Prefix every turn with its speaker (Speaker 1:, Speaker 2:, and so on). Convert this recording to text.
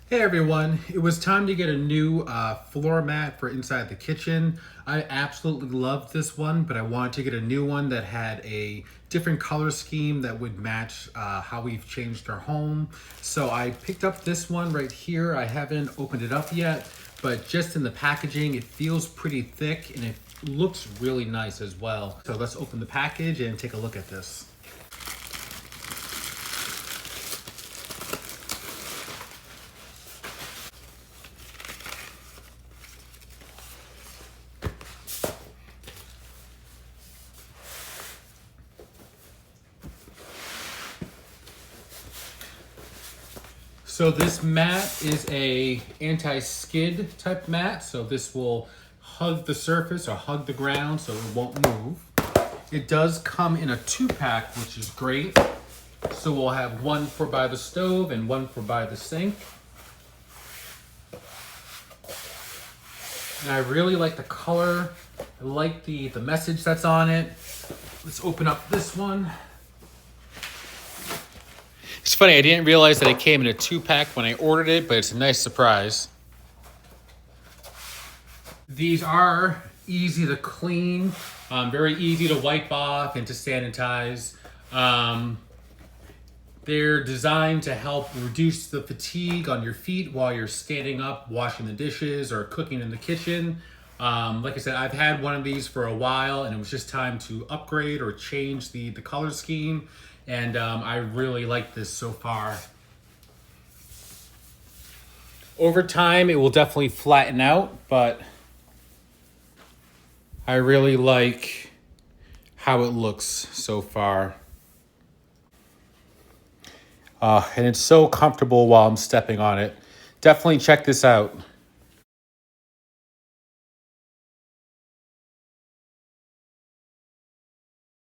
Speaker 1: Hey everyone, it was time to get a new floor mat for inside the kitchen. I absolutely loved this one, but I wanted to get a new one that had a different color scheme that would match how we've changed our home. So I picked up this one right here. I haven't opened it up yet, but just in the packaging, it feels pretty thick and it looks really nice as well. So let's open the package and take a look at this. So this mat is a anti-skid type mat. So this will hug the surface or hug the ground so it won't move. It does come in a 2-pack, which is great. So we'll have one for by the stove and one for by the sink. And I really like the color. I like the message that's on it. Let's open up this one. It's funny, I didn't realize that it came in a 2-pack when I ordered it, but it's a nice surprise. These are easy to clean, very easy to wipe off and to sanitize. They're designed to help reduce the fatigue on your feet while you're standing up, washing the dishes or cooking in the kitchen. Like I said, I've had one of these for a while and it was just time to upgrade or change the color scheme. And I really like this so far. Over time, it will definitely flatten out, but I really like how it looks so far. And it's so comfortable while I'm stepping on it. Definitely check this out.